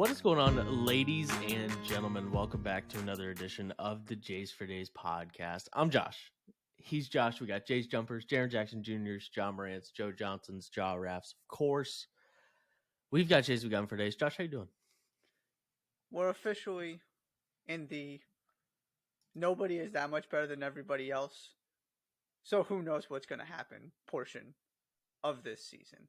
What is going on, ladies and gentlemen? Welcome back to another edition of the Jays for Days podcast. I'm Josh. He's Josh. We got Jays Jumpers, Jaron Jackson Jr.'s, John Morant's, Joe Johnson's, Jaw Raffs, of course. We've got Jays we got him for days. Josh, how you doing? We're officially in the nobody is that much better than everybody else, so who knows what's going to happen portion of this season.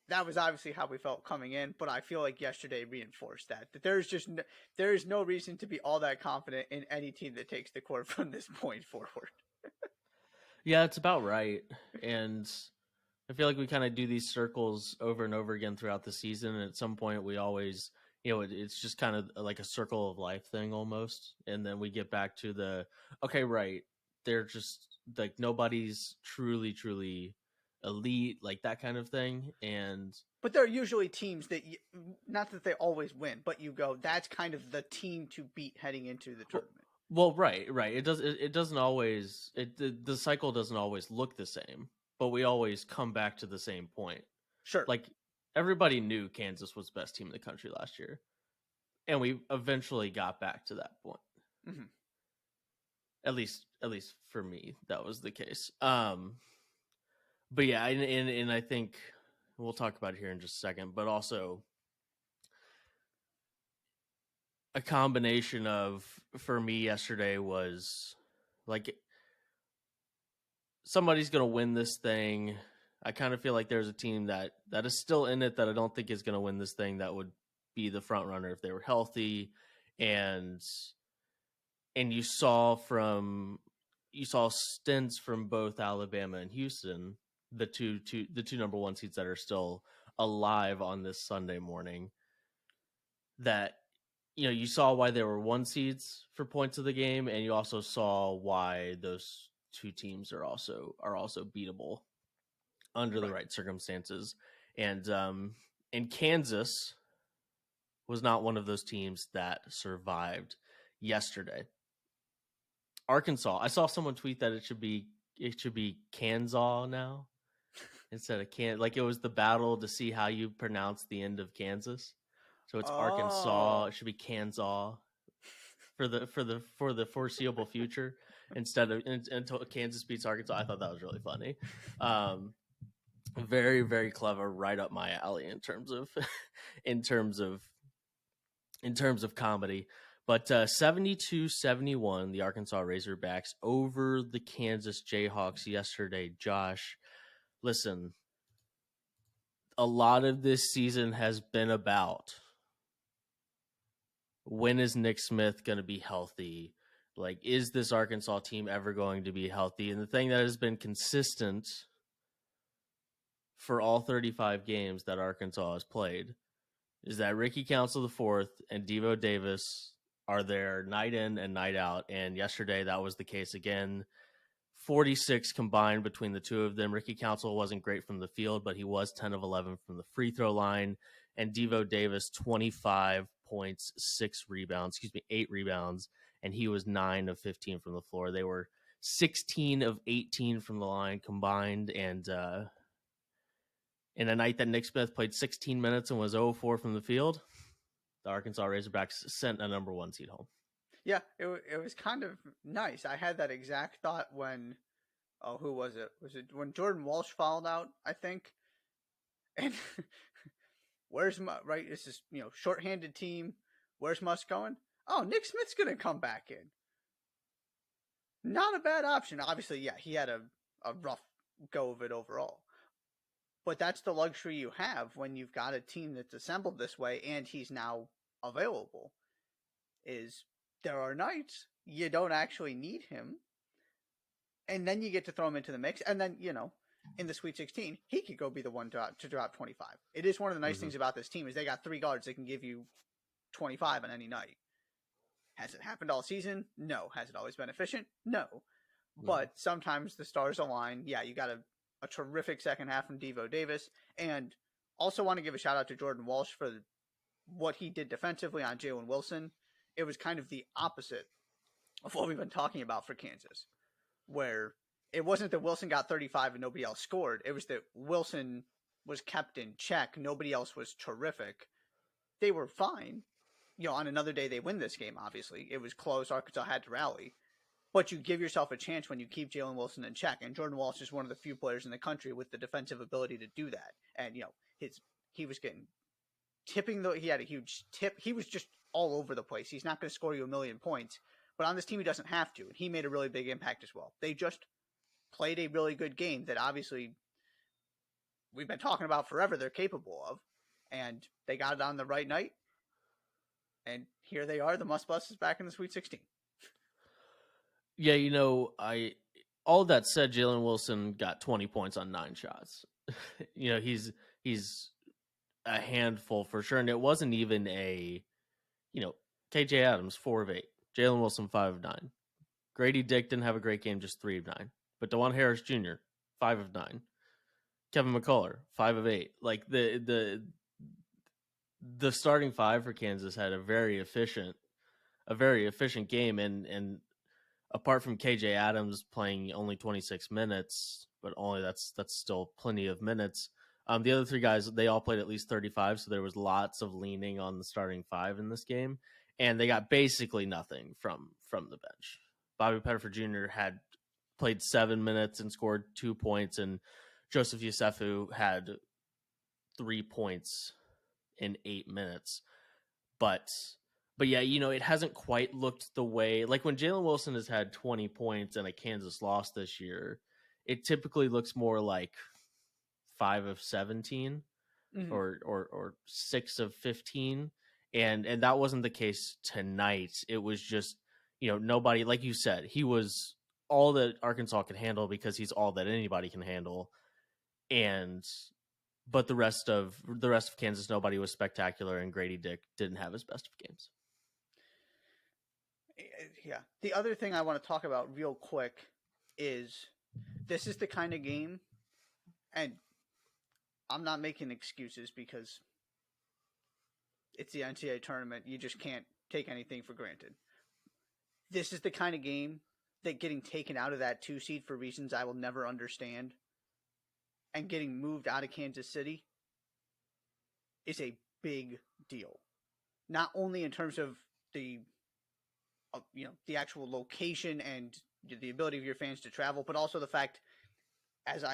That was obviously how we felt coming in, but I feel like yesterday reinforced that there is no reason to be all that confident in any team that takes the court from this point forward. Yeah, it's about right. And I feel like we kind of do these circles over and over again throughout the season. And at some point we always, it's just kind of like a circle of life thing almost. And then we get back to okay, right. They're just like nobody's truly elite, like that kind of thing. But there are usually teams that, not that they always win, but you go, that's kind of the team to beat heading into the tournament. Well, right. It doesn't always, the cycle doesn't always look the same, but we always come back to the same point. Sure. Like everybody knew Kansas was the best team in the country last year, and we eventually got back to that point. Mm-hmm. At least for me, that was the case. But yeah, and I think we'll talk about it here in just a second, but also a combination of, for me yesterday, was like somebody's going to win this thing. I kind of feel like there's a team that is still in it that I don't think is going to win this thing that would be the front runner if they were healthy. And you saw stints from both Alabama and Houston, the two number one seeds that are still alive on this Sunday morning, that you saw why they were one seeds for points of the game, and you also saw why those two teams are also beatable under the right circumstances. And Kansas was not one of those teams that survived yesterday. Arkansas, I saw someone tweet that it should be Kansas now instead of like it was the battle to see how you pronounce the end of Kansas. So it's Arkansas. It should be Kansas for the foreseeable future instead of until Kansas beats Arkansas. I thought that was really funny. Very, very clever, right up my alley in terms of comedy. But 72-71, the Arkansas Razorbacks over the Kansas Jayhawks yesterday. Josh, listen, a lot of this season has been about when is Nick Smith going to be healthy? Like, is this Arkansas team ever going to be healthy? And the thing that has been consistent for all 35 games that Arkansas has played is that Ricky Council IV and Devo Davis are there night in and night out. And yesterday that was the case again. 46 combined between the two of them. Ricky Council wasn't great from the field, but he was 10 of 11 from the free throw line. And Devo Davis, 25 points, 8 rebounds, and he was 9 of 15 from the floor. They were 16 of 18 from the line combined, and in a night that Nick Smith played 16 minutes and was 0-4 from the field, the Arkansas Razorbacks sent a number one seed home. Yeah, it was kind of nice. I had that exact thought when, who was it? Was it when Jordan Walsh fouled out, I think? And where's right? This is, shorthanded team. Where's MUSS going? Oh, Nick Smith's going to come back in. Not a bad option. Obviously, yeah, he had a rough go of it overall. But that's the luxury you have when you've got a team that's assembled this way and he's now available. Is there are nights you don't actually need him, and then you get to throw him into the mix, and then, in the Sweet 16, he could go be the one to drop 25. It is one of the nice things about this team is they got 3 guards that can give you 25 on any night. Has it happened all season? No. Has it always been efficient? No. But sometimes the stars align. Yeah, you got a terrific second half from Devo Davis, and also want to give a shout out to Jordan Walsh for what he did defensively on Jalen Wilson. It was kind of the opposite of what we've been talking about for Kansas, where it wasn't that Wilson got 35 and nobody else scored. It was that Wilson was kept in check. Nobody else was terrific. They were fine, on another day they win this game. Obviously, it was close. Arkansas had to rally, but you give yourself a chance when you keep Jalen Wilson in check. And Jordan Walsh is one of the few players in the country with the defensive ability to do that. And he was getting tipping though. He had a huge tip. He was just all over the place. He's not going to score you a million points, but on this team he doesn't have to. And he made a really big impact as well. They just played a really good game that obviously we've been talking about forever. They're capable of, and they got it on the right night. And here they are. The MUSS is back in the Sweet 16. Yeah, all that said, Jalen Wilson got 20 points on 9 shots. He's a handful for sure, and it wasn't even KJ Adams 4 of 8, Jalen Wilson 5 of 9, Grady Dick didn't have a great game, just 3 of 9, but DeJuan Harris Jr. 5 of 9, Kevin McCullough 5 of 8. Like the starting 5 for Kansas had a very efficient game, and apart from KJ Adams playing only 26 minutes, but only that's still plenty of minutes. The other 3 guys, they all played at least 35, so there was lots of leaning on the starting 5 in this game, and they got basically nothing from the bench. Bobby Pettiford Jr. had played 7 minutes and scored 2 points, and Joseph Youssefu had 3 points in 8 minutes. But yeah, it hasn't quite looked the way, like when Jalen Wilson has had 20 points and a Kansas loss this year, it typically looks more like 5 of 17 or 6 of 15. And that wasn't the case tonight. It was just, nobody, like you said, he was all that Arkansas could handle because he's all that anybody can handle. But the rest of Kansas, nobody was spectacular, and Grady Dick didn't have his best of games. Yeah. The other thing I want to talk about real quick is this is the kind of game, and I'm not making excuses because it's the NCAA tournament. You just can't take anything for granted. This is the kind of game that getting taken out of that 2 seed for reasons I will never understand and getting moved out of Kansas City is a big deal. Not only in terms of the actual location and the ability of your fans to travel, but also the fact, as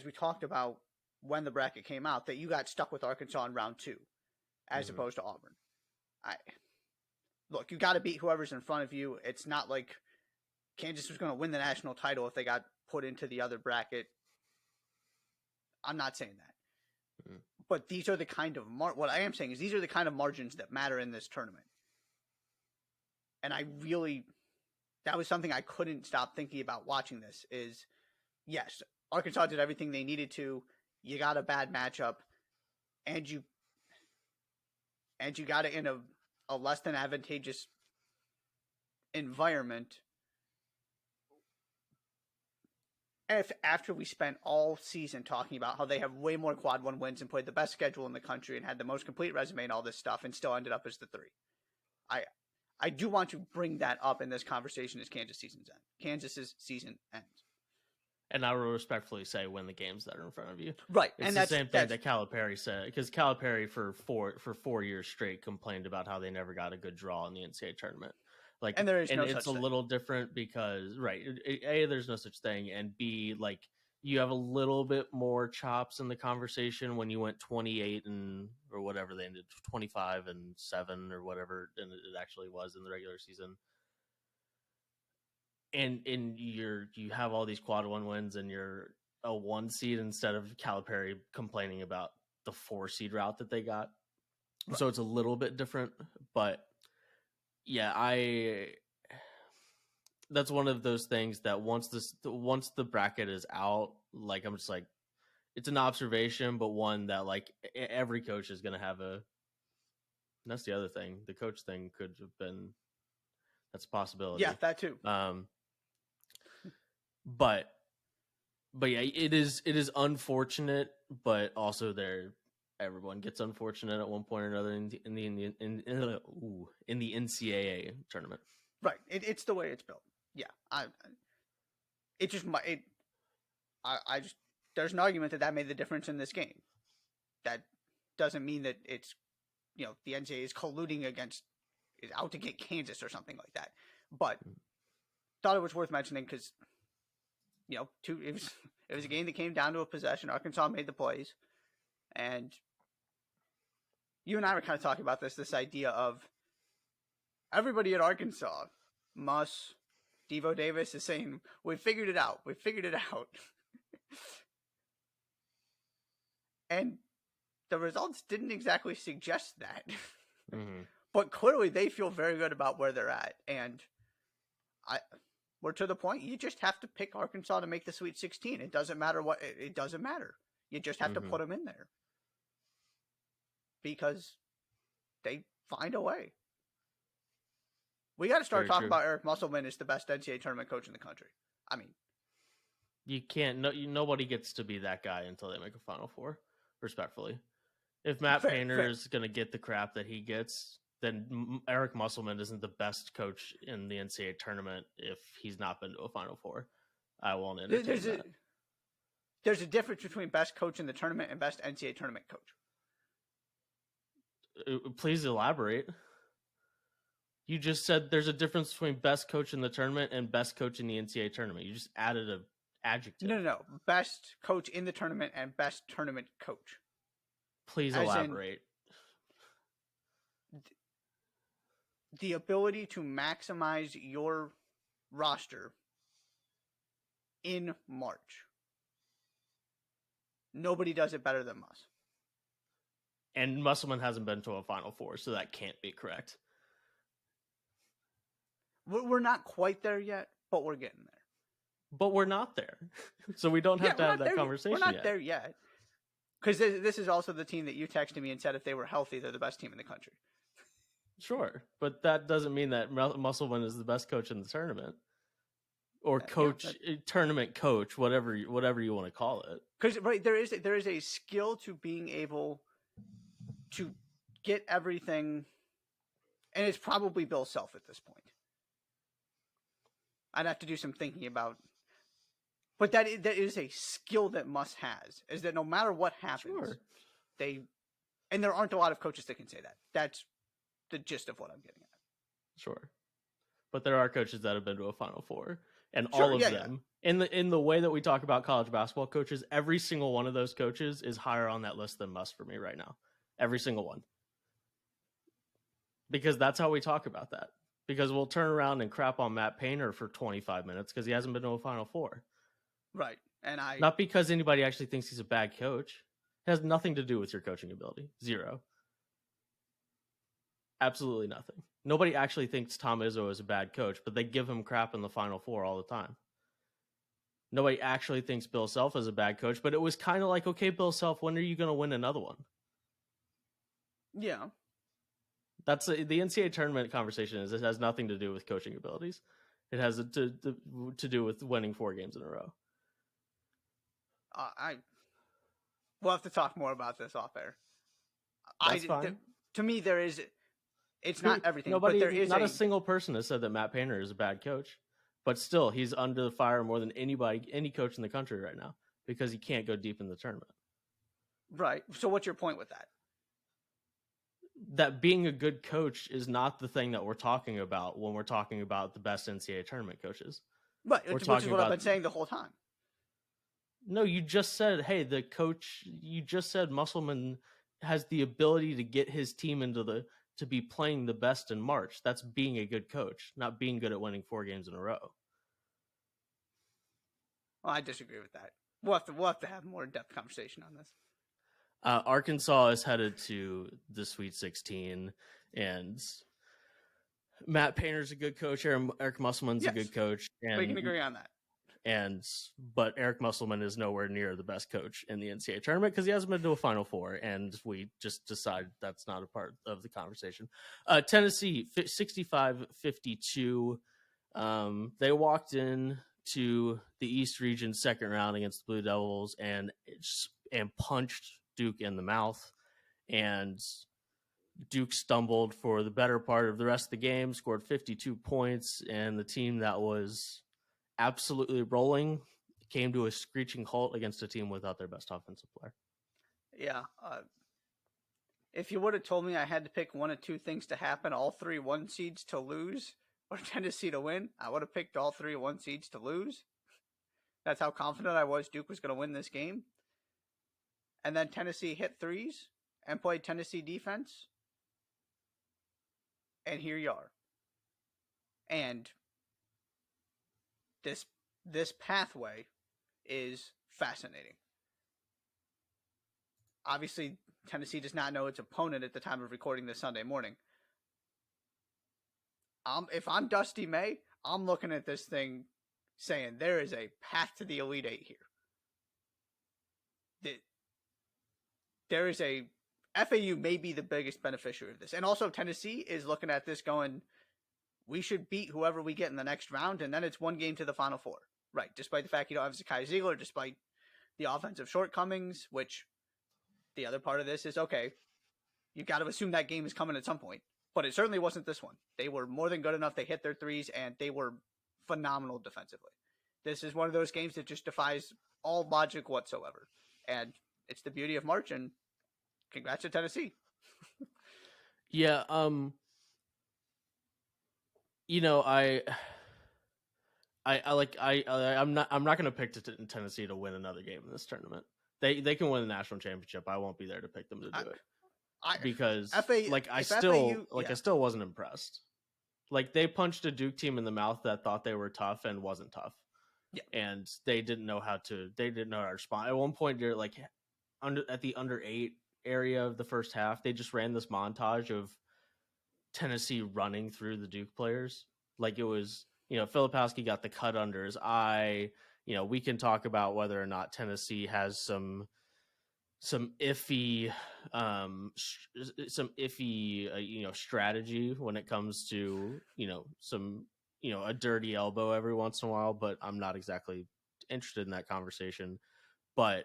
we talked about when the bracket came out, that you got stuck with Arkansas in round 2 as opposed to Auburn. Look, you got to beat whoever's in front of you. It's not like Kansas was going to win the national title if they got put into the other bracket. I'm not saying that. But these are the kind of what I am saying is these are the kind of margins that matter in this tournament. And that was something I couldn't stop thinking about watching this is, yes, Arkansas did everything they needed to. You got a bad matchup, and you got it in a less than advantageous environment. If after we spent all season talking about how they have way more quad 1 wins and played the best schedule in the country and had the most complete resume and all this stuff and still ended up as the 3. I do want to bring that up in this conversation as Kansas's season ends. And I will respectfully say win the games that are in front of you. Right. It's and the same thing that Calipari said, because Calipari for 4 years straight complained about how they never got a good draw in the NCAA tournament. Like, and it's a little different because, right, A, there's no such thing, and B, like, you have a little bit more chops in the conversation when you went 28 or whatever they ended, 25-7 or whatever, and it actually was in the regular season. And you have all these quad 1 wins, and you're a 1 seed instead of Calipari complaining about the 4 seed route that they got. Right. So it's a little bit different, but yeah, that's one of those things that once the bracket is out, like, I'm just like, it's an observation, but one that, like, every coach is going to have that's the other thing. The coach thing could have been, that's a possibility. Yeah, that too. But yeah, it is unfortunate, but also everyone gets unfortunate at one point or another in the NCAA tournament. Right. It's the way it's built. Yeah. There's an argument that made the difference in this game. That doesn't mean that it's, the NCAA is colluding against is out to get Kansas or something like that. But thought it was worth mentioning because, you know, it was a game that came down to a possession. Arkansas made the plays, and you and I were kind of talking about this idea of everybody at Arkansas, MUSS, Devo Davis is saying, we figured it out. We figured it out. And the results didn't exactly suggest that. Mm-hmm. But clearly they feel very good about where they're at. And we're to the point, you just have to pick Arkansas to make the Sweet 16. It doesn't matter what, it doesn't matter. You just have to put them in there. Because they find a way. We got to start talking about Eric Musselman as the best NCAA tournament coach in the country. I mean, you can't. Nobody gets to be that guy until they make a Final Four. Respectfully, if Matt Painter is going to get the crap that he gets, then Eric Musselman isn't the best coach in the NCAA tournament if he's not been to a Final Four. I won't entertain that. There's a difference between best coach in the tournament and best NCAA tournament coach. Please elaborate. You just said there's a difference between best coach in the tournament and best coach in the NCAA tournament. You just added an adjective. No. Best coach in the tournament and best tournament coach. Please elaborate. The ability to maximize your roster in March. Nobody does it better than MUSS. And Musselman hasn't been to a Final Four, so that can't be correct. We're not quite there yet, but we're getting there. But we're not there. So we don't have to have that conversation yet. We're not there yet. Because this is also the team that you texted me and said if they were healthy, they're the best team in the country. Sure. But that doesn't mean that Musselman is the best coach in the tournament. Or tournament coach, whatever you want to call it. Because there is a skill to being able to get everything, and it's probably Bill Self at this point. I'd have to do some thinking about, but that is a skill that MUSS has. Is that no matter what happens, and there aren't a lot of coaches that can say that. That's the gist of what I'm getting at. Sure, but there are coaches that have been to a Final Four, and all of them in the way that we talk about college basketball coaches, every single one of those coaches is higher on that list than MUSS for me right now. Every single one, because that's how we talk about that. Because we'll turn around and crap on Matt Painter for 25 minutes because he hasn't been to a Final Four. Right. And not because anybody actually thinks he's a bad coach. It has nothing to do with your coaching ability. Zero. Absolutely nothing. Nobody actually thinks Tom Izzo is a bad coach, but they give him crap in the Final Four all the time. Nobody actually thinks Bill Self is a bad coach, but it was kind of like, okay, Bill Self, when are you going to win another one? Yeah. That's the NCAA tournament conversation. It has nothing to do with coaching abilities. It has to do with winning 4 games in a row. We'll have to talk more about this off air. That's fine. To me, it's not everything. But there is not a single person has said that Matt Painter is a bad coach, but still he's under the fire more than any coach in the country right now because he can't go deep in the tournament. Right. So what's your point with that? That being a good coach is not the thing that we're talking about when we're talking about the best NCAA tournament coaches. But which is what I've been saying the whole time. No, you just said, hey, you just said Musselman has the ability to get his team to be playing the best in March. That's being a good coach, not being good at winning 4 games in a row. Well, I disagree with that. We'll have to have a more in-depth conversation on this. Arkansas is headed to the Sweet 16, and Matt Painter's a good coach. Eric Musselman's a good coach. And we can agree on that. But Eric Musselman is nowhere near the best coach in the NCAA tournament because he hasn't been to a Final Four, and we just decided that's not a part of the conversation. Tennessee, 65-52. They walked in to the East Region second round against the Blue Devils and punched Duke in the mouth, and Duke stumbled for the better part of the rest of the game, scored 52 points, and the team that was absolutely rolling came to a screeching halt against a team without their best offensive player. Yeah. if you would have told me I had to pick one of two things to happen, all 3 1 seeds to lose or Tennessee to win, I would have picked all 3 1 seeds to lose. That's how confident I was Duke was going to win this game. And then Tennessee hit threes and played Tennessee defense. And here you are. And this pathway is fascinating. Obviously, Tennessee does not know its opponent at the time of recording this Sunday morning. If I'm Dusty May, I'm looking at this thing saying there is a path to the Elite Eight here. There is a FAU may be the biggest beneficiary of this. And also Tennessee is looking at this going, we should beat whoever we get in the next round, and then it's one game to the Final Four. Right, despite the fact you don't have Zakai Ziegler, despite the offensive shortcomings, which the other part of this is, okay, you got to assume that game is coming at some point. But it certainly wasn't this one. They were more than good enough. They hit their threes, and they were phenomenal defensively. This is one of those games that just defies all logic whatsoever. And it's the beauty of March, and congrats to Tennessee. Yeah, you know, I'm not going to pick Tennessee to win another game in this tournament. They can win the national championship. I won't be there to pick them to do it. Because I still wasn't impressed. Like, they punched a Duke team in the mouth that thought they were tough and wasn't tough. Yeah. And they didn't know how to respond. At one point, you're like at the under 8 area of the first half, they just ran this montage of Tennessee running through the Duke players. Like, it was, Filipowski got the cut under his eye. We can talk about whether or not Tennessee has some iffy strategy when it comes to a dirty elbow every once in a while, but I'm not exactly interested in that conversation. But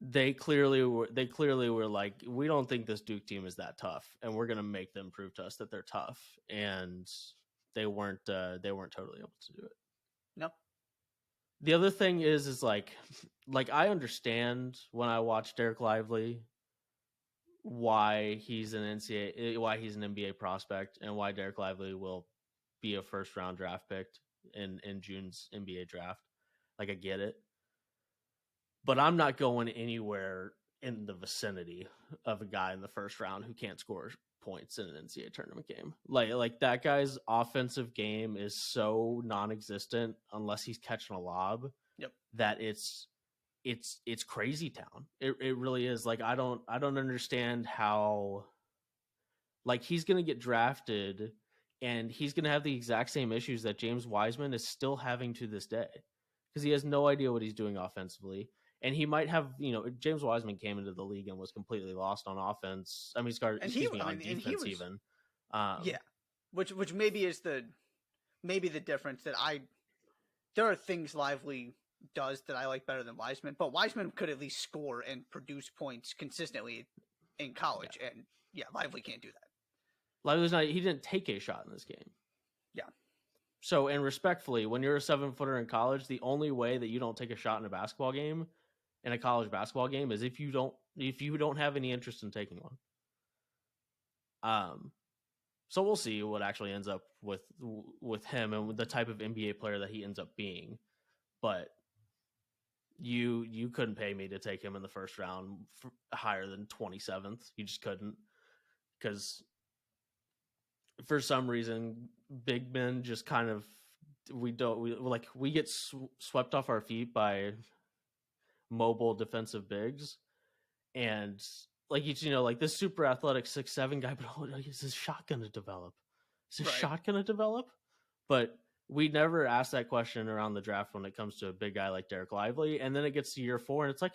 they clearly were like, we don't think this Duke team is that tough, and we're going to make them prove to us that they're tough. And they weren't totally able to do it. No. The other thing is like I understand when I watch Derek Lively why he's an NBA prospect, and why Derek Lively will be a first round draft pick in June's NBA draft. Like, I get it. But I'm not going anywhere in the vicinity of a guy in the first round who can't score points in an NCAA tournament game. Like that guy's offensive game is so non-existent unless he's catching a lob. Yep. That it's crazy town. It really is. Like, I don't understand how, like, he's going to get drafted and he's going to have the exact same issues that James Wiseman is still having to this day, because he has no idea what he's doing offensively. And he might have, James Wiseman came into the league and was completely lost on offense. I mean, on defense even. Yeah, which maybe is the difference that there are things Lively does that I like better than Wiseman, but Wiseman could at least score and produce points consistently in college, and Lively can't do that. Lively's not. He didn't take a shot in this game. Yeah. So, and respectfully, when you're a 7-footer in college, the only way that you don't take a shot in a basketball game, in a college basketball game, is if you don't have any interest in taking one. So we'll see what actually ends up with him and the type of NBA player that he ends up being. But you couldn't pay me to take him in the first round higher than 27th. You just couldn't, because for some reason big men just kind of we get swept off our feet by mobile defensive bigs, and like this super athletic 6'7" guy, but is his shot gonna develop? But we never ask that question around the draft when it comes to a big guy like Derek Lively, and then it gets to year 4 and it's like,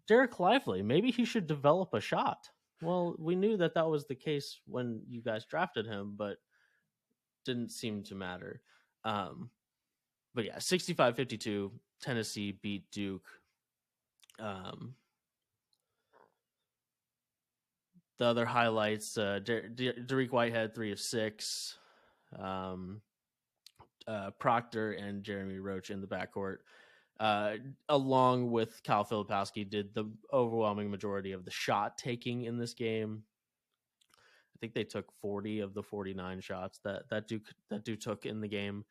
Derek Lively, maybe he should develop a shot. Well, we knew that was the case when you guys drafted him, but didn't seem to matter. But yeah, 65-52, Tennessee beat Duke. The other highlights, Dariq Whitehead, 3 of 6. Proctor and Jeremy Roach in the backcourt. along with Kyle Filipowski, did the overwhelming majority of the shot taking in this game. I think they took 40 of the 49 shots that Duke took in the game.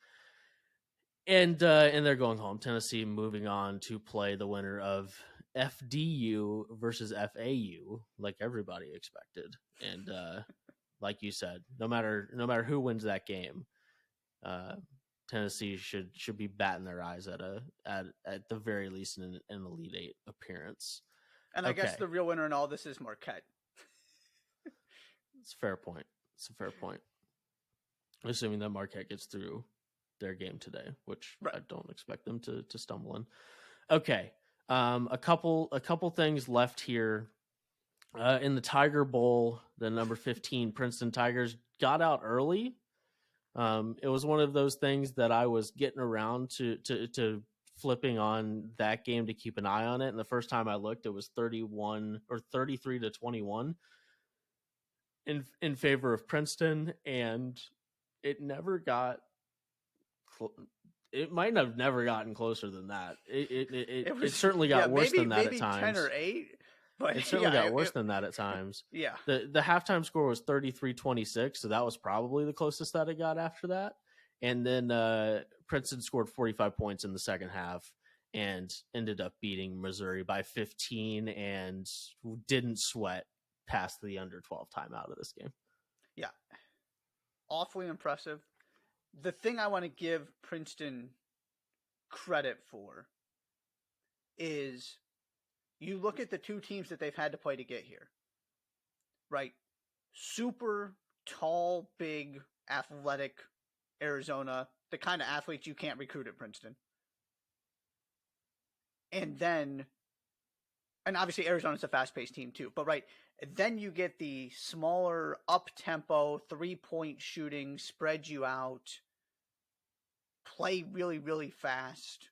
And they're going home. Tennessee moving on to play the winner of FDU versus FAU, like everybody expected. And like you said, no matter who wins that game, Tennessee should be batting their eyes at the very least an Elite Eight appearance. And I guess the real winner in all this is Marquette. It's a fair point. Assuming that Marquette gets through their game today, which I don't expect them to stumble in. Okay. A couple things left here. In the Tiger Bowl, the number 15 Princeton Tigers got out early. It was one of those things that I was getting around to flipping on that game to keep an eye on it. And the first time I looked, it was 33-21 in favor of Princeton, and it never got. It might have never gotten closer than that. It certainly got worse than that at times. 10 or 8, but it certainly got worse than that at times. Yeah. The halftime score was 33-26, so that was probably the closest that it got after that. And then Princeton scored 45 points in the second half and ended up beating Missouri by 15 and didn't sweat past the under 12 timeout of this game. Yeah. Awfully impressive. The thing I want to give Princeton credit for is you look at the two teams that they've had to play to get here, right? Super tall, big, athletic Arizona, the kind of athletes you can't recruit at Princeton. And obviously Arizona's a fast-paced team too, but right, then you get the smaller, up-tempo, three-point shooting, spread you out, play really, really fast,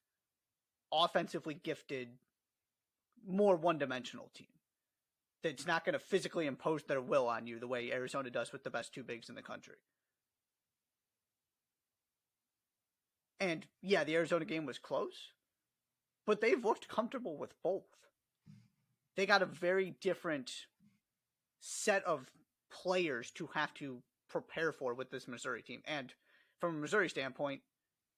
offensively gifted, more one-dimensional team that's not going to physically impose their will on you the way Arizona does with the best two bigs in the country. And yeah, the Arizona game was close, but they've looked comfortable with both. They got a very different set of players to have to prepare for with this Missouri team. And from a Missouri standpoint,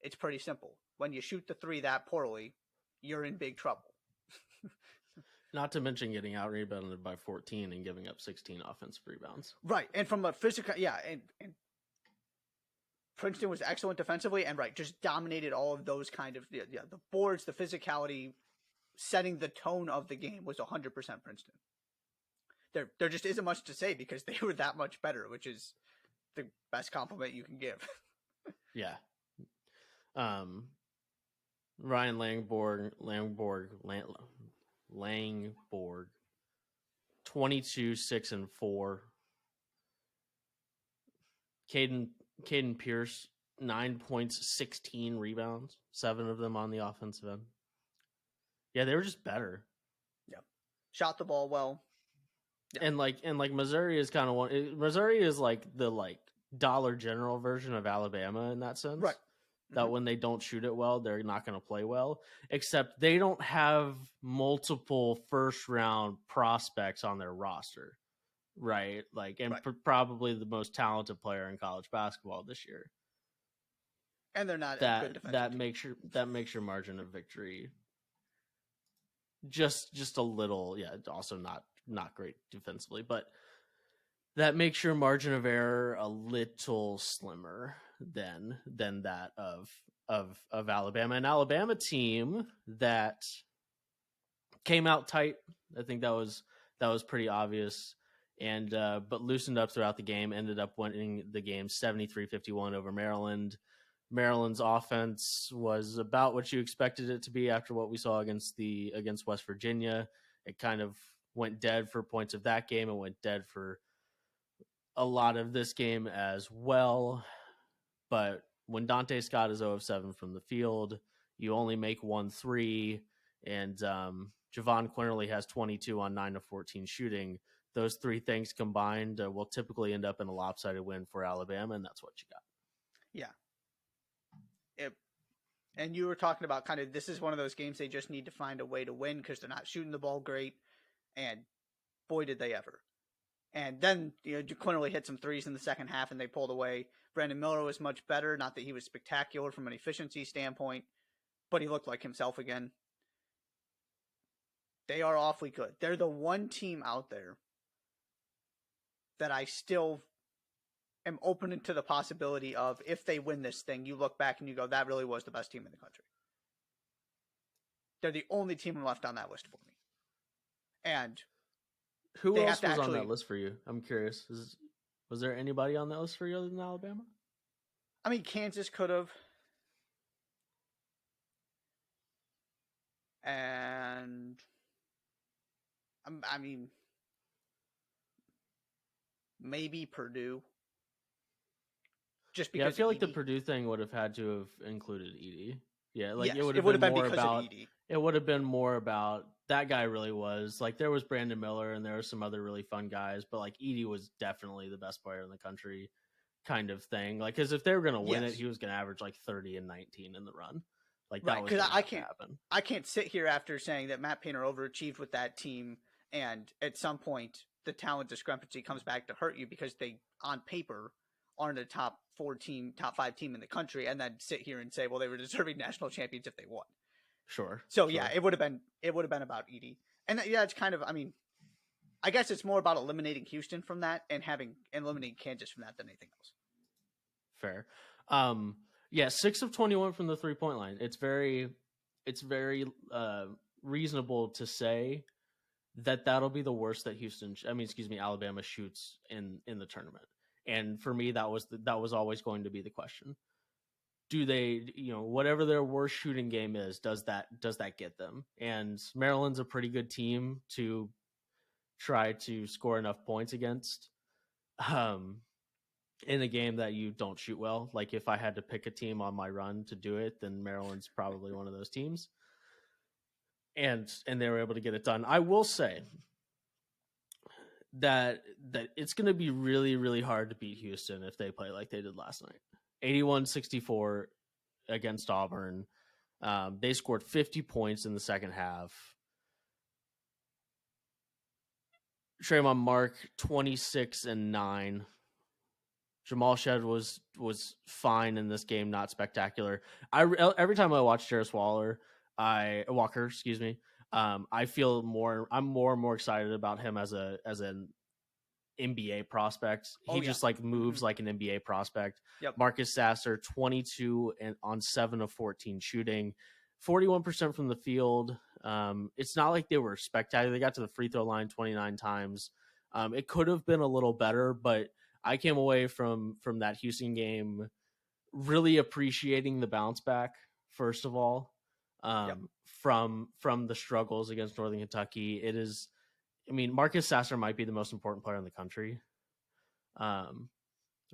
it's pretty simple. When you shoot the three that poorly, you're in big trouble. Not to mention getting out rebounded by 14 and giving up 16 offensive rebounds. Right. And from a physical, and Princeton was excellent defensively and just dominated all of those kind of, the boards, the physicality, setting the tone of the game was 100% Princeton. There just isn't much to say because they were that much better, which is the best compliment you can give. Yeah. Ryan Langborg, 22, 6 and 4. Caden Pierce, 9 points, 16 rebounds, 7 of them on the offensive end. Yeah, they were just better. Yeah, shot the ball well. Yeah. And Missouri is kind of one. Missouri is like the Dollar General version of Alabama in that sense. Right. That when they don't shoot it well, they're not going to play well. Except they don't have multiple first round prospects on their roster, right? Probably the most talented player in college basketball this year. And they're not that makes your margin of victory just a little. Yeah, also not great defensively, but that makes your margin of error a little slimmer than that of Alabama. An Alabama team that came out tight. I think that was pretty obvious, and but loosened up throughout the game. Ended up winning the game 73-51 over Maryland. Maryland's offense was about what you expected it to be after what we saw against West Virginia. It kind of went dead for points of that game and went dead for a lot of this game as well. But when Dante Scott is 0 of 7 from the field, you only make 1 3, and Javon Quinterly has 22 on 9 of 14 shooting. Those three things combined will typically end up in a lopsided win for Alabama, and that's what you got. Yeah. And you were talking about kind of this is one of those games they just need to find a way to win because they're not shooting the ball great. And boy, did they ever. And then, Quinterly hit some threes in the second half and they pulled away. Brandon Miller was much better. Not that he was spectacular from an efficiency standpoint, but he looked like himself again. They are awfully good. They're the one team out there that I still am open to the possibility of, if they win this thing, you look back and you go, that really was the best team in the country. They're the only team left on that list for me. And who else was on that list for you? I'm curious. Was there anybody on that list for you other than Alabama? I mean, Kansas could have. And I mean, maybe Purdue. Just because I feel like the Purdue thing would have had to have included Edey. Yeah, like yes, it would have been more about Edey. It would have been more about that guy really was. Like there was Brandon Miller and there were some other really fun guys, but like Edey was definitely the best player in the country kind of thing. Like cuz if they were going to win it, he was going to average like 30 and 19 in the run. Like that was I can't sit here after saying that Matt Painter overachieved with that team and at some point the talent discrepancy comes back to hurt you because they on paper aren't a top 5 team in the country, and then sit here and say, well, they were deserving national champions if they won. Sure. So yeah, it would have been about Edey. And yeah, it's kind of, I mean, I guess it's more about eliminating Houston from that and eliminating Kansas from that than anything else. Fair. Yeah, 6 of 21 from the 3-point line. It's very reasonable to say that that'll be the worst that Alabama shoots in the tournament. And for me, that was always going to be the question. Do they, whatever their worst shooting game is, does that get them? And Maryland's a pretty good team to try to score enough points against. In a game that you don't shoot well. Like if I had to pick a team on my run to do it, then Maryland's probably one of those teams. And they were able to get it done. I will say that it's going to be really, really hard to beat Houston if they play like they did last night. 81-64 against Auburn. They scored 50 points in the second half. Trayvon Mark, 26 and 9. Jamal Shed was fine in this game, not spectacular. Every time I watch Jarris Walker, I feel I'm more and more excited about him as an NBA prospect. He just like moves like an NBA prospect. Yep. Marcus Sasser, 22 and on 7 of 14 shooting, 41% from the field. It's not like they were spectacular. They got to the free throw line 29 times. It could have been a little better, but I came away from that Houston game really appreciating the bounce back, first of all, from the struggles against Northern Kentucky. It is, Marcus Sasser might be the most important player in the country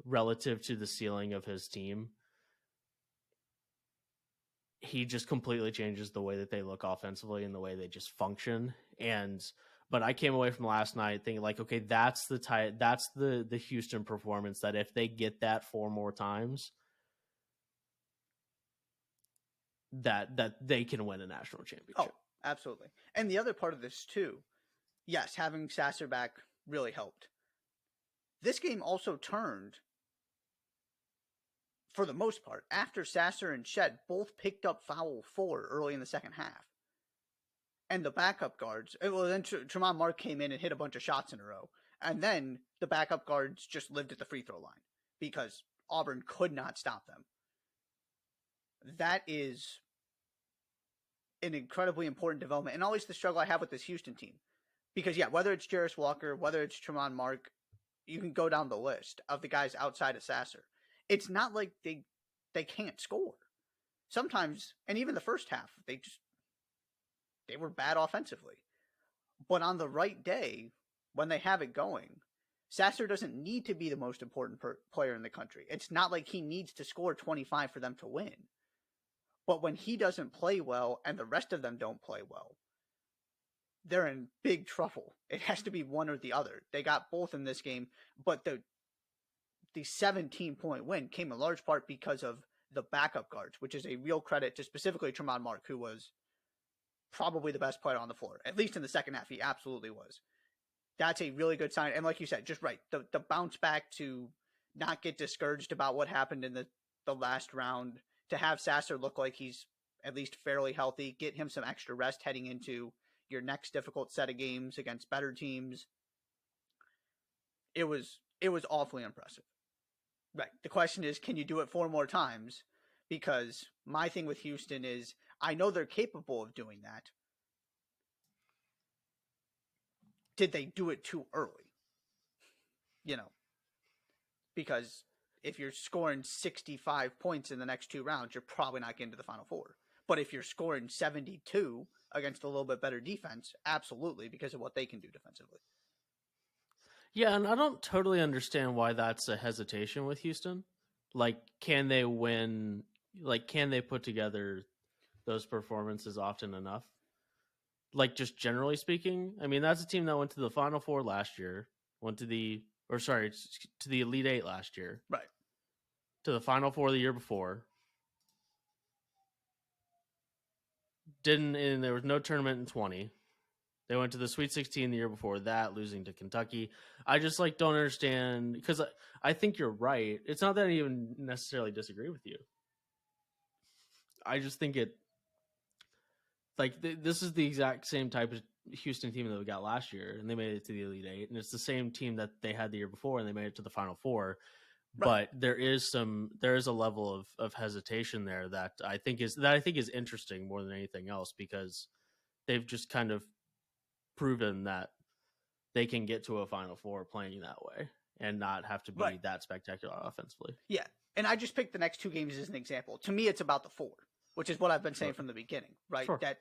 relative to the ceiling of his team. He just completely changes the way that they look offensively and the way they just function. But I came away from last night thinking like, okay, that's the Houston performance that if they get that 4 more times, that they can win a national championship. Oh, absolutely. And the other part of this too, yes, having Sasser back really helped. This game also turned, for the most part, after Sasser and Shed both picked up foul 4 early in the second half. And the backup guards, then Tremont Mark came in and hit a bunch of shots in a row. And then the backup guards just lived at the free throw line because Auburn could not stop them. That is an incredibly important development. And always the struggle I have with this Houston team. Because, whether it's Jarris Walker, whether it's Tremont Mark, you can go down the list of the guys outside of Sasser. It's not like they can't score. Sometimes, and even the first half, they were bad offensively. But on the right day, when they have it going, Sasser doesn't need to be the most important player in the country. It's not like he needs to score 25 for them to win. But when he doesn't play well and the rest of them don't play well, they're in big trouble. It has to be one or the other. They got both in this game, but the 17-point win came in large part because of the backup guards, which is a real credit to specifically Tremont Mark, who was probably the best player on the floor, at least in the second half. He absolutely was. That's a really good sign. And like you said, just right, the bounce back to not get discouraged about what happened in the last round, to have Sasser look like he's at least fairly healthy, get him some extra rest heading into your next difficult set of games against better teams. It was awfully impressive. Right. The question is, can you do it 4 more times? Because my thing with Houston is, I know they're capable of doing that. Did they do it too early? Because if you're scoring 65 points in the next 2 rounds, you're probably not getting to the Final Four. But if you're scoring 72 against a little bit better defense, absolutely, because of what they can do defensively. Yeah, and I don't totally understand why that's a hesitation with Houston. Like, can they win? Like, can they put together those performances often enough? Like, just generally speaking, I mean, that's a team that went to the Final Four last year, to the Elite Eight last year, right? To the Final Four the year before. And there was no tournament in 20. They went to the Sweet 16 the year before that, losing to Kentucky. I just don't understand, because I think you're right. It's not that I even necessarily disagree with you. I just think this is the exact same type of Houston team that we got last year, and they made it to the Elite Eight, and it's the same team that they had the year before, and they made it to the Final Four. Right. But there is a level of hesitation there that I think is interesting more than anything else, because they've just kind of proven that they can get to a Final Four playing that way and not have to be that spectacular offensively. Yeah, and I just picked the next 2 games as an example. To me, it's about the 4, which is what I've been saying from the beginning, right? Sure. That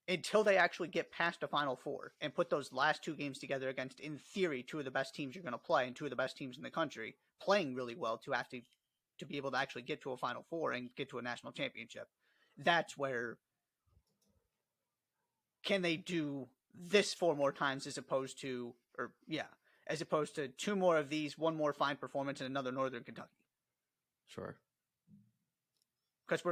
until they actually get past a Final Four and put those last 2 games together against, in theory, 2 of the best teams you're going to play and 2 of the best teams in the country, playing really well to be able to actually get to a Final Four and get to a national championship, that's where can they do this 4 more times as opposed to 2 more of these, 1 more fine performance, and another Northern Kentucky. Sure. Because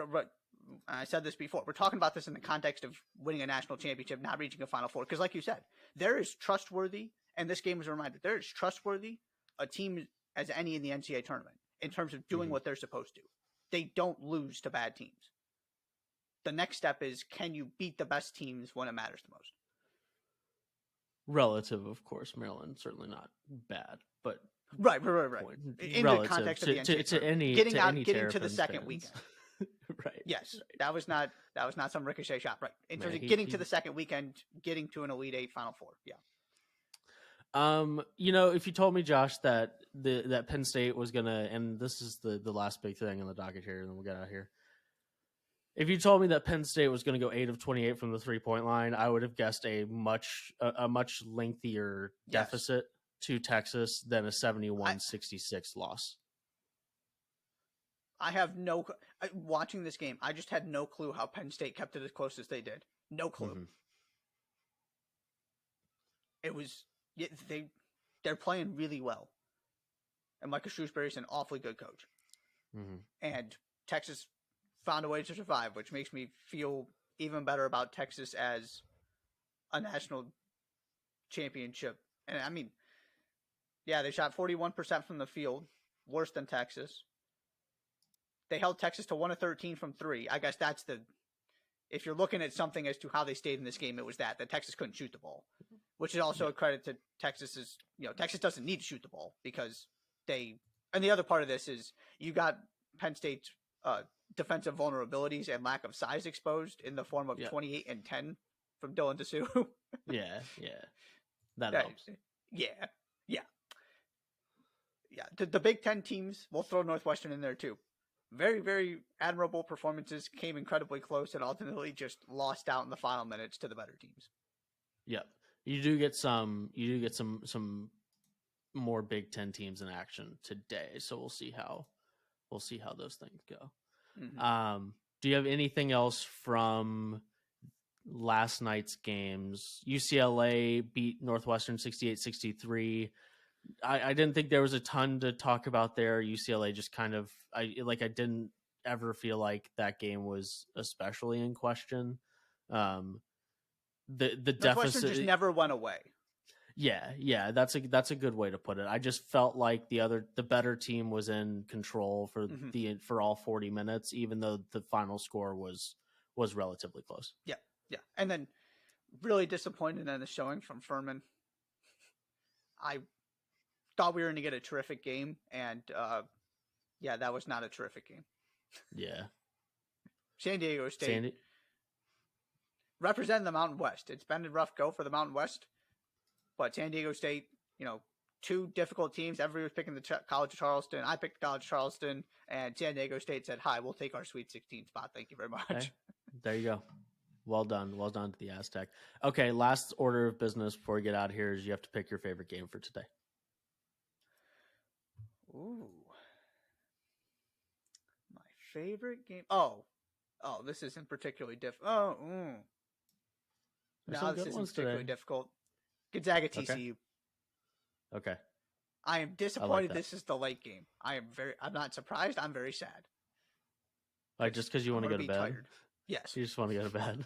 I said this before, we're talking about this in the context of winning a national championship, not reaching a Final Four. Because like you said, there is trustworthy, and this game was a reminder, there is trustworthy a team as any in the NCAA tournament in terms of doing what they're supposed to. They don't lose to bad teams. The next step is, can you beat the best teams when it matters the most? Relative, of course. Maryland certainly not bad, but right. In the context of the NCAA, getting to the second fans. Weekend. Right. Yes, right. That was not some ricochet shot. Right. In terms of getting to the second weekend, getting to an Elite Eight Final Four. Yeah. If you told me, Josh, that that Penn State was gonna, and this is the last big thing on the docket here, and then we'll get out of here. If you told me that Penn State was going to go 8 of 28 from the 3-point line, I would have guessed a much lengthier deficit to Texas than a 71-66 loss. I have watching this game, I just had no clue how Penn State kept it as close as they did. No clue. Mm-hmm. It was they're playing really well, and Michael Shrewsbury's an awfully good coach. Mm-hmm. And Texas found a way to survive, which makes me feel even better about Texas as a national championship. And I mean, they shot 41% from the field, worse than Texas. They held Texas to 1 of 13 from 3. I guess that's if you're looking at something as to how they stayed in this game, it was that Texas couldn't shoot the ball, which is also a credit to Texas's, Texas doesn't need to shoot the ball because and the other part of this is you got Penn State's defensive vulnerabilities and lack of size exposed in the form of 28 and 10 from Dylan Dessou. That helps. The Big Ten teams, we'll throw Northwestern in there too. Very, very admirable performances, came incredibly close, and ultimately just lost out in the final minutes to the better teams. Yep, you do get some more Big Ten teams in action today, so we'll see how those things go. Mm-hmm. Do you have anything else from last night's games? UCLA beat Northwestern 68-63. I didn't think there was a ton to talk about there. UCLA just kind of I didn't ever feel like that game was especially in question. The Northwestern deficit just never went away. Yeah, that's a good way to put it. I just felt like the better team was in control for all 40 minutes, even though the final score was relatively close. Yeah, and then really disappointed in the showing from Furman. I thought we were going to get a terrific game, and that was not a terrific game. Yeah, San Diego State representing the Mountain West. It's been a rough go for the Mountain West. But San Diego State, two difficult teams. Everybody was picking the College of Charleston. I picked the College of Charleston, and San Diego State said, "Hi, we'll take our Sweet 16 spot. Thank you very much." Okay. There you go. Well done to the Aztec. Okay, last order of business before we get out of here is you have to pick your favorite game for today. Ooh, my favorite game. Oh, this isn't particularly difficult. No, this isn't particularly difficult. Gonzaga TCU. Okay. I am disappointed this is the late game. I'm not surprised. I'm very sad. Like just because you want to go to bed? Tired. Yes. You just want to go to bed?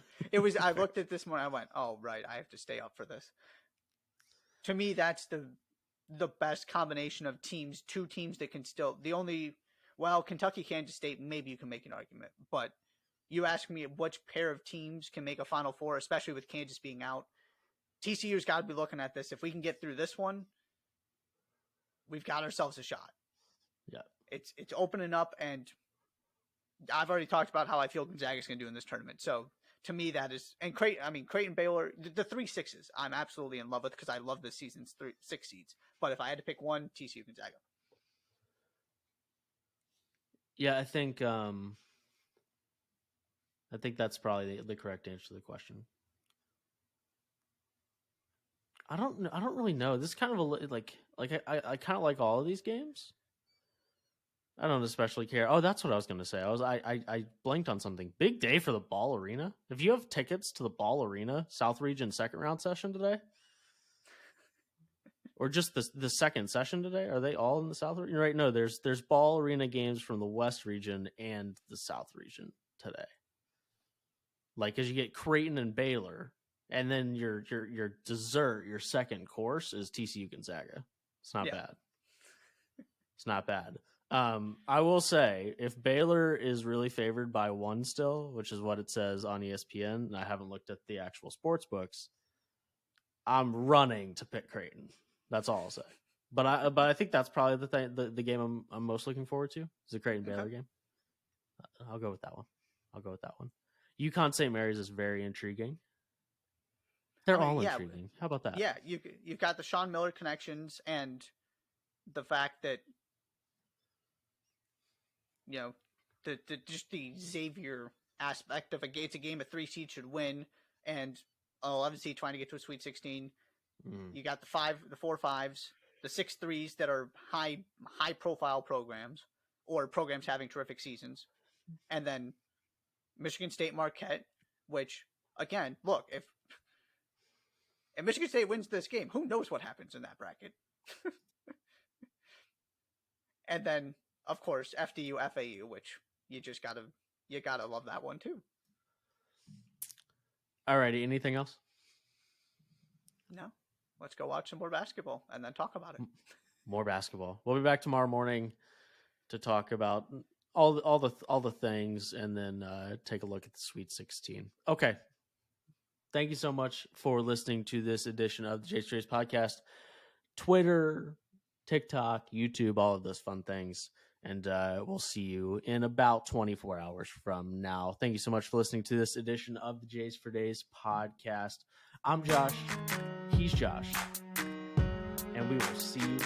I looked at this morning. I went, oh, right. I have to stay up for this. To me, that's the best combination of teams. Two teams that can still, Kentucky, Kansas State, maybe you can make an argument. But you ask me which pair of teams can make a Final Four, especially with Kansas being out. TCU's got to be looking at this. If we can get through this one, we've got ourselves a shot. Yeah. It's opening up, and I've already talked about how I feel Gonzaga's going to do in this tournament. So to me, that is, and Creighton, Baylor, the 3 6s, I'm absolutely in love with because I love this season's 6 seeds. But if I had to pick one, TCU, Gonzaga. Yeah, I think that's probably the correct answer to the question. I don't really know. This is kind of I kind of like all of these games. I don't especially care. Oh, that's what I was going to say. I blanked on something. Big day for the Ball Arena. If you have tickets to the Ball Arena South Region second round session today, or just the second session today, are they all in the South Region? Right? No, there's Ball Arena games from the West Region and the South Region today. Like, as you get Creighton and Baylor. And then your dessert, your second course is TCU Gonzaga. It's not bad. It's not bad. I will say, if Baylor is really favored by 1 still, which is what it says on ESPN, and I haven't looked at the actual sports books, I'm running to pick Creighton. That's all I'll say. But I think that's probably the game I'm most looking forward to. Is the Creighton Baylor game. I'll go with that one. UConn St. Mary's is very intriguing. They're all intriguing. How about that? Yeah, you've got the Sean Miller connections and the fact that just the Xavier aspect of it's a game a 3 seed should win, and 11 seed trying to get to a Sweet 16. You got the 4 5s, the 6 3s that are high profile programs or programs having terrific seasons, and then Michigan State Marquette, which again, look, if Michigan State wins this game, who knows what happens in that bracket? And then, of course, FDU, FAU, which you gotta love that one too. Alrighty, anything else? No. Let's go watch some more basketball and then talk about it. More basketball. We'll be back tomorrow morning to talk about all the things, and then take a look at the Sweet 16. Okay. Thank you so much for listening to this edition of the Jay Strays podcast. Twitter, TikTok, YouTube, all of those fun things. And we'll see you in about 24 hours from now. Thank you so much for listening to this edition of the Jays for Days podcast. I'm Josh. He's Josh. And we will see you